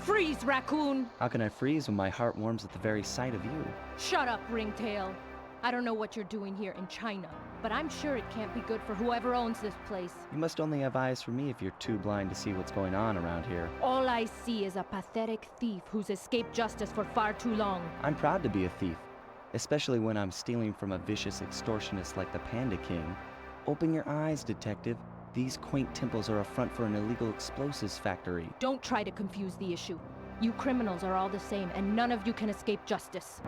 Freeze, raccoon! How can I freeze when my heart warms at the very sight of you? Shut up, ringtail. I don't know what you're doing here in China, but I'm sure it can't be good for whoever owns this place. You must only have eyes for me if you're too blind to see what's going on around here. All I see is a pathetic thief who's escaped justice for far too long. I'm proud to be a thief, especially when I'm stealing from a vicious extortionist like the Panda King. Open your eyes, detective. These quaint temples are a front for an illegal explosives factory. Don't try to confuse the issue. You criminals are all the same, and none of you can escape justice.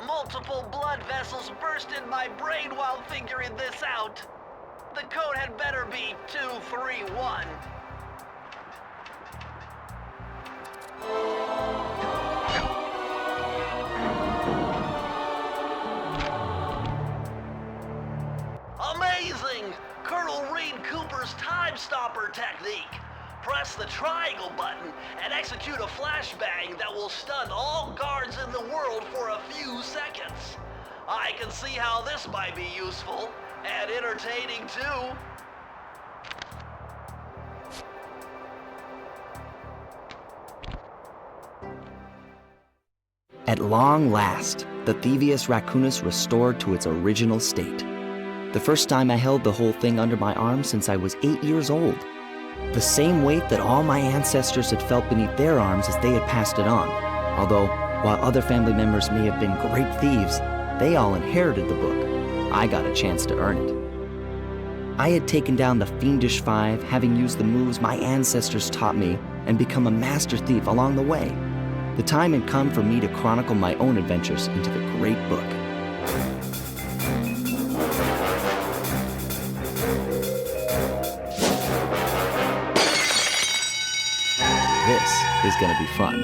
Multiple blood vessels burst in my brain while figuring this out. The code had better be 231. Amazing! Colonel Reed Cooper's time stopper technique. Press the triangle button and execute a flashbang that will stun all guards in the world for a few seconds. I can see how this might be useful and entertaining too. At long last, the thievious racoonus restored to its original state. The first time I held the whole thing under my arm since I was 8 years old. The same weight that all my ancestors had felt beneath their arms as they had passed it on. Although, while other family members may have been great thieves, they all inherited the book. I got a chance to earn it. I had taken down the Fiendish Five, having used the moves my ancestors taught me, and become a master thief along the way. The time had come for me to chronicle my own adventures into the great book. This is gonna be fun.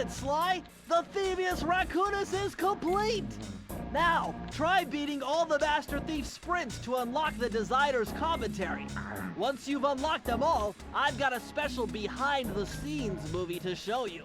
Excellent, Sly! The thievious racoonus is complete! Now, try beating all the Master Thief sprints to unlock the designer's commentary. Once you've unlocked them all, I've got a special behind-the-scenes movie to show you.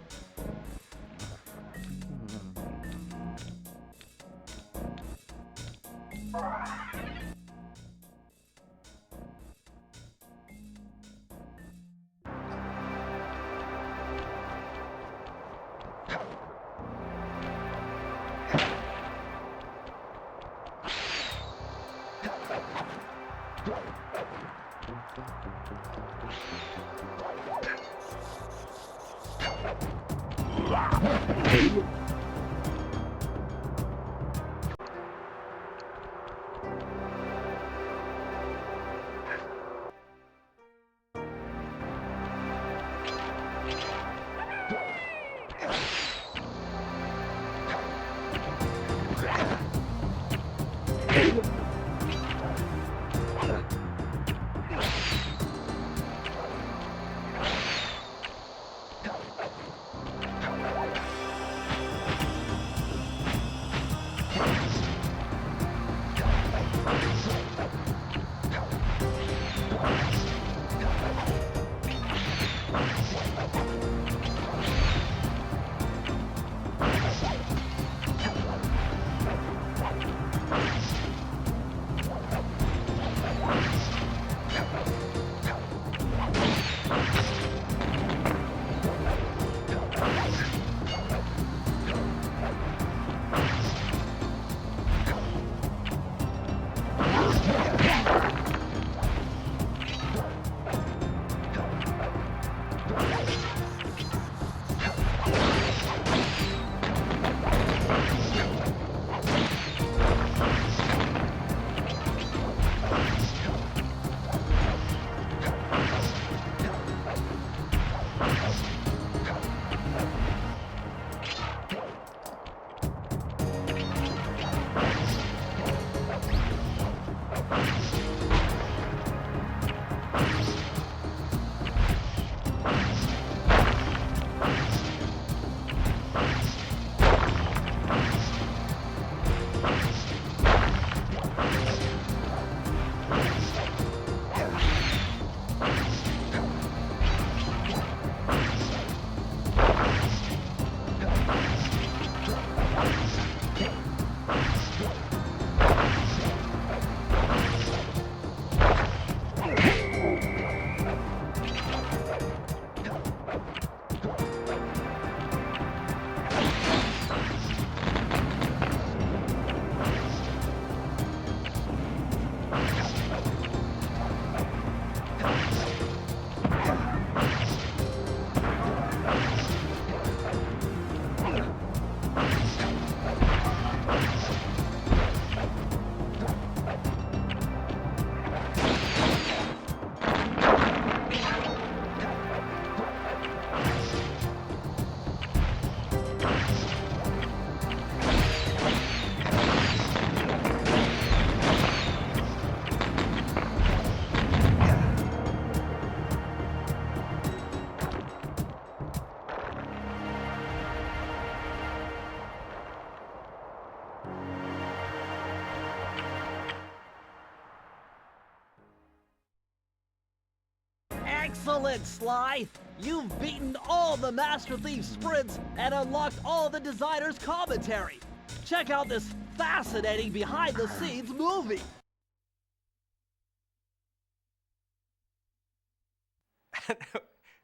Excellent, Sly! You've beaten all the Master Thief sprints and unlocked all the designer's commentary. Check out this fascinating behind-the-scenes movie.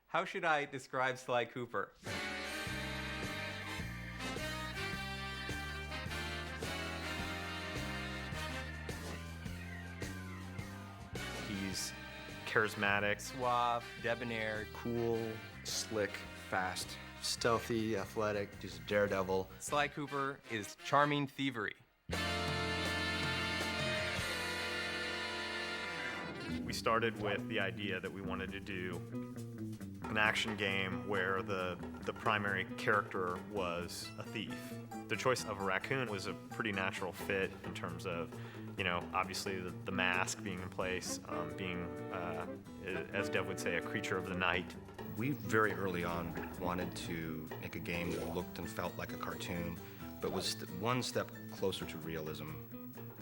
How should I describe Sly Cooper? He's charismatic, Suave, debonair, Cool, slick, fast, stealthy, athletic, he's a daredevil. Sly Cooper is charming thievery. We started with the idea that we wanted to do an action game where the primary character was a thief. The choice of a raccoon was a pretty natural fit in terms of, you know, obviously the mask being in place, being, as Dev would say, a creature of the night. We very early on wanted to make a game that looked and felt like a cartoon, but was one step closer to realism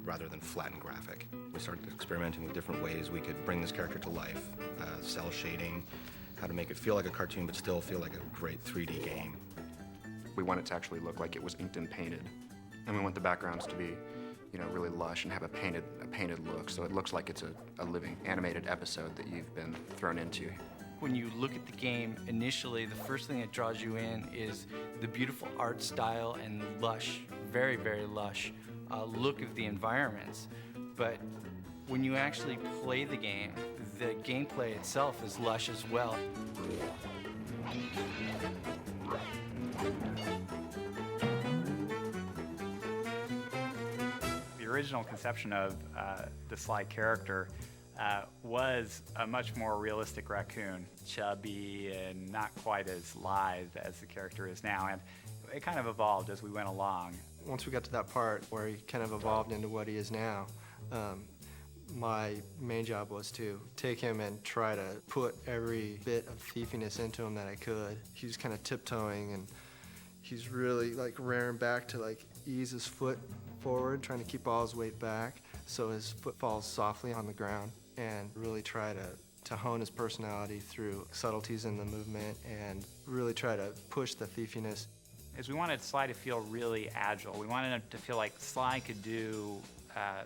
rather than flat and graphic. We started experimenting with different ways we could bring this character to life, cell shading, how to make it feel like a cartoon but still feel like a great 3D game. We want it to actually look like it was inked and painted. And we want the backgrounds to be, really lush and have a painted look, so it looks like it's a living animated episode that you've been thrown into. When you look at the game, initially, the first thing that draws you in is the beautiful art style and lush, very, very lush look of the environments. But when you actually play the gameplay itself is lush as well. The original conception of the Sly character was a much more realistic raccoon, chubby and not quite as lithe as the character is now, and it kind of evolved as we went along. Once we got to that part where he kind of evolved into what he is now, my main job was to take him and try to put every bit of thieviness into him that I could. He was kind of tiptoeing, and he's really like rearing back to ease his foot forward, trying to keep all his weight back so his foot falls softly on the ground, and really try to hone his personality through subtleties in the movement and really try to push the thieviness. Is we wanted Sly to feel really agile. We wanted him to feel like Sly could do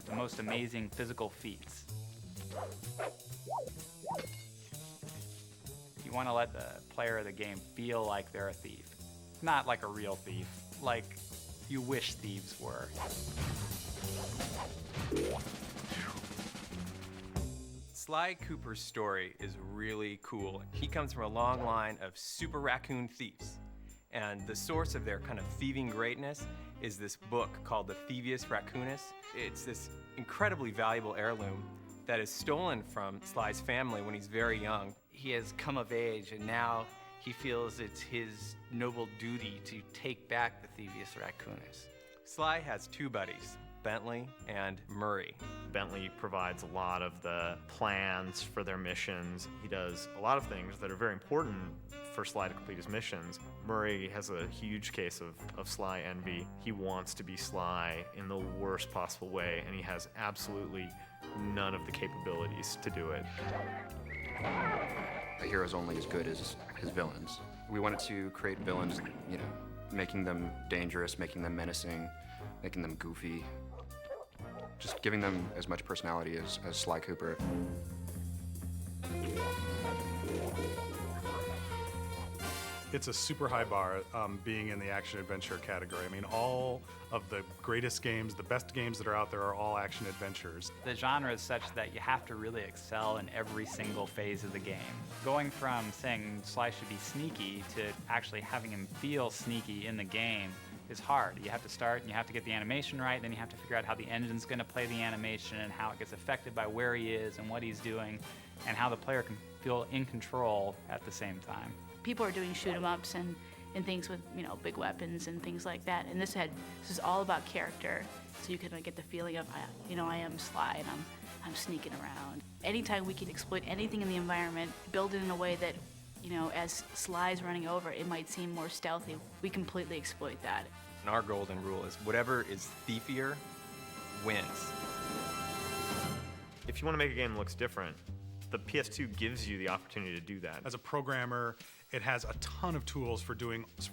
the most amazing physical feats. You want to let the player of the game feel like they're a thief. Not like a real thief, like you wish thieves were. Sly Cooper's story is really cool. He comes from a long line of super raccoon thieves. And the source of their kind of thieving greatness is this book called the Thievious Racoonus. It's this incredibly valuable heirloom that is stolen from Sly's family when he's very young. He has come of age, and now he feels it's his noble duty to take back the Thievious Racoonus. Sly has two buddies, Bentley and Murray. Bentley provides a lot of the plans for their missions. He does a lot of things that are very important for Sly to complete his missions. Murray has a huge case of Sly envy. He wants to be Sly in the worst possible way, and he has absolutely none of the capabilities to do it. A hero's only as good as his villains. We wanted to create villains, making them dangerous, making them menacing, making them goofy. Just giving them as much personality as Sly Cooper. It's a super high bar being in the action-adventure category. I mean, all of the greatest games, the best games that are out there are all action-adventures. The genre is such that you have to really excel in every single phase of the game. Going from saying Sly should be sneaky to actually having him feel sneaky in the game is hard. You have to start and you have to get the animation right, then you have to figure out how the engine's going to play the animation and how it gets affected by where he is and what he's doing and how the player can feel in control at the same time. People are doing shoot-'em-ups and things with big weapons and things like that, and this is all about character, so you can get the feeling of I am Sly and I'm sneaking around. Anytime we can exploit anything in the environment, build it in a way that as Sly's running over, it might seem more stealthy. We completely exploit that. And our golden rule is whatever is thiefier wins. If you want to make a game that looks different, the PS2 gives you the opportunity to do that. As a programmer, it has a ton of tools for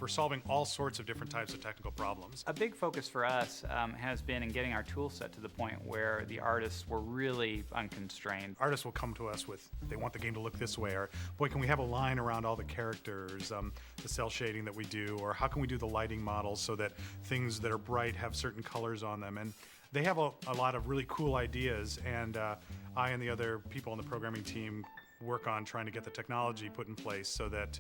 solving all sorts of different types of technical problems. A big focus for us has been in getting our tool set to the point where the artists were really unconstrained. Artists will come to us with, they want the game to look this way, or boy, can we have a line around all the characters, the cell shading that we do, or how can we do the lighting models so that things that are bright have certain colors on them. And they have a lot of really cool ideas, and I and the other people on the programming team work on trying to get the technology put in place so that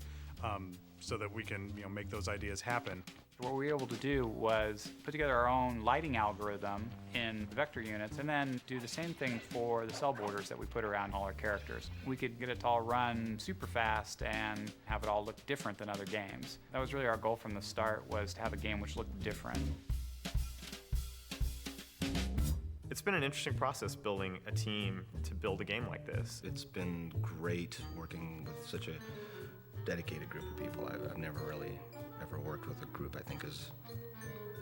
we can make those ideas happen. What we were able to do was put together our own lighting algorithm in vector units and then do the same thing for the cell borders that we put around all our characters. We could get it to all run super fast and have it all look different than other games. That was really our goal from the start, was to have a game which looked different. It's been an interesting process building a team to build a game like this. It's been great working with such a dedicated group of people. I've never really ever worked with a group I think as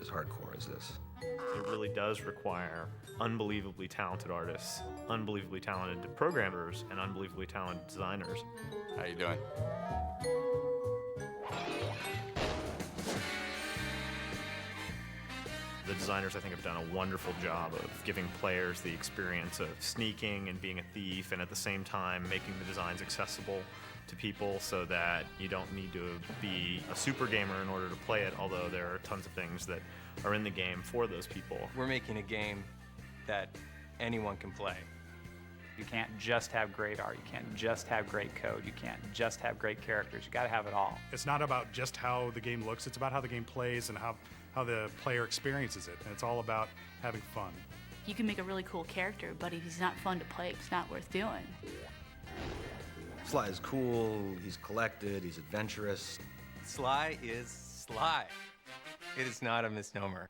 hardcore as this. It really does require unbelievably talented artists, unbelievably talented programmers, and unbelievably talented designers. How you doing? The designers, I think, have done a wonderful job of giving players the experience of sneaking and being a thief, and at the same time making the designs accessible to people so that you don't need to be a super gamer in order to play it, although there are tons of things that are in the game for those people. We're making a game that anyone can play. You can't just have great art. You can't just have great code. You can't just have great characters. You got to have it all. It's not about just how the game looks, it's about how the game plays and how the player experiences it. And it's all about having fun. You can make a really cool character, but if he's not fun to play, it's not worth doing. Sly is cool, he's collected, he's adventurous. Sly is Sly. It is not a misnomer.